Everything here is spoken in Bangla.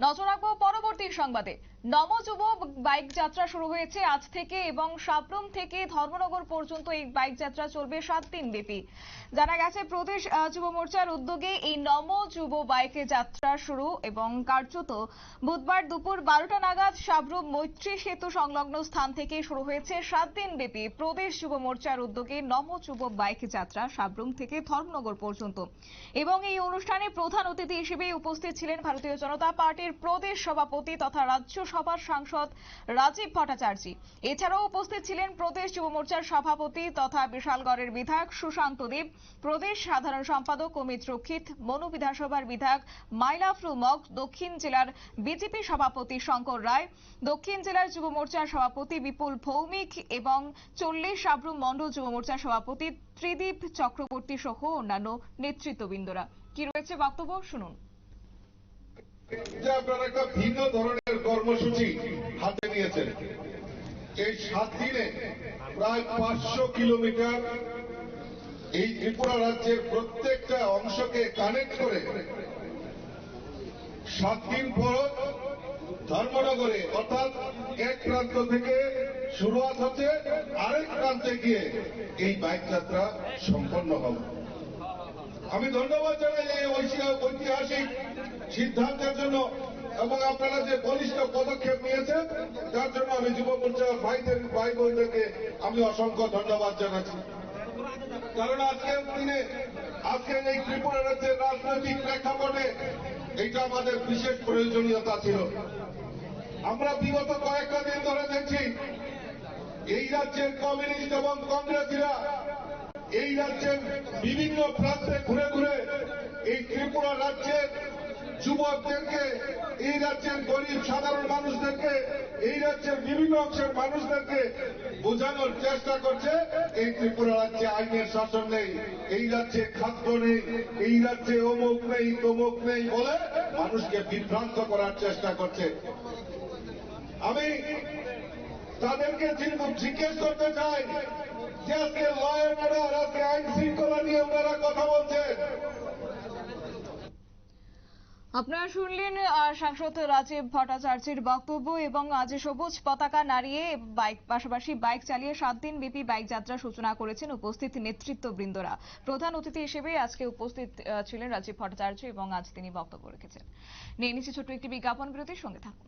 নজর রাখবো পরবর্তী সংবাদে। নবযুব বাইক যাত্রা শুরু হয়েছে আজ থেকে এবং সাবরুম থেকে ধর্মনগর পর্যন্ত এই বাইক যাত্রা চলবে 7 দিন ব্যাপী। জানা গেছে প্রদেশ যুব মোর্চার উদ্যোগে এই নবযুব বাইকে যাত্রা শুরু এবং কার্যত বুধবার দুপুর 12টা নাগাদ সাবরুম মৈত্রী সেতু সংলগ্ন স্থান থেকে শুরু হয়েছে 7 দিন ব্যাপী প্রদেশ যুব মোর্চার উদ্যোগে নবযুব বাইক যাত্রা সাবরুম থেকে ধর্মনগর পর্যন্ত। এবং এই অনুষ্ঠানে প্রধান অতিথি হিসেবে উপস্থিত ছিলেন ভারতীয় জনতা পার্টির প্রদেশ সভাপতি তথা রাজ্যসভার সাংসদ রাজীব ভট্টাচার্য। এছাড়াও উপস্থিত ছিলেন প্রদেশ যুব মোর্চার সভাপতি তথা বিশালগড়ের বিধায়ক সুশান্ত দেব, প্রদেশ সাধারণ সম্পাদক অমিত রক্ষিত, মনু বিধানসভার বিধায়ক মাইলাফরু মগ, দক্ষিণ জেলার বিজেপি সভাপতি শঙ্কর রায়, দক্ষিণ জেলার যুব মোর্চার সভাপতি বিপুল ভৌমিক এবং 40 সাবরুম মণ্ডল যুব মোর্চার সভাপতি ত্রিদীপ চক্রবর্তী সহ অন্যান্য নেতৃত্ববৃন্দরা। কি রয়েছে বক্তব্য শুনুন। আপনারা একটা ভিন্ন ধরনের কর্মসূচি হাতে নিয়েছেন। এই 7 দিনে প্রায় 500 কিলোমিটার এই ত্রিপুরা রাজ্যের প্রত্যেকটা অংশকে কানেক্ট করে 7 দিন পর ধর্মনগরে অর্থাৎ এক প্রান্ত থেকে শুরুয়াত হচ্ছে আরেক প্রান্তে গিয়ে এই বাইক যাত্রা সম্পন্ন হবে। আমি ধন্যবাদ জানাই এই ঐতিহাসিক সিদ্ধান্তের জন্য এবং আপনারা যে বলিষ্ঠ পদক্ষেপ নিয়েছেন তার জন্য আমি যুব মোর্চার ভাই বোনদেরকে আমি অসংখ্য ধন্যবাদ জানাচ্ছি। কারণ আজকের দিনে আজকের এই ত্রিপুরা রাজ্যের রাজনৈতিক প্রেক্ষাপটে এটা আমাদের বিশেষ প্রয়োজনীয়তা ছিল। আমরা বিগত কয়েকটা দিন ধরে দেখছি এই রাজ্যের কমিউনিস্ট এবং কংগ্রেসীরা এই রাজ্যের বিভিন্ন প্রান্তে ঘুরে ঘুরে এই ত্রিপুরা রাজ্যের যুবকদেরকে, এই রাজ্যের গরিব সাধারণ মানুষদেরকে, এই রাজ্যের বিভিন্ন অংশের মানুষদেরকে বোঝানোর চেষ্টা করছে এই ত্রিপুরা রাজ্যে আইনের শাসন নেই, এই রাজ্যে খাদ্য নেই, এই রাজ্যে অমুক নেই তমুক নেই বলে মানুষকে বিভ্রান্ত করার চেষ্টা করছে। আমি তাদেরকে জিজ্ঞেস করতে চাই যে আজকে ল অ্যান্ড অর্ডার, আজকে আইন শৃঙ্খলা নিয়ে ওনারা কথা বলছেন। আপনারা শুনলেন সাংসদ রাজীব ভট্টাচার্যের বক্তব্য এবং আজ সবুজ পতাকা নাড়িয়ে পাশাপাশি বাইক চালিয়ে 7 দিন ব্যাপী বাইক যাত্রা সূচনা করেছেন উপস্থিত নেতৃত্ববৃন্দরা। প্রধান অতিথি হিসেবে আজকে উপস্থিত ছিলেন রাজীব ভট্টাচার্য এবং আজ তিনি বক্তব্য রেখেছেন। নিয়ে নিচ্ছে ছোট্ট একটি বিজ্ঞাপন বিরতির সঙ্গে থাকুন।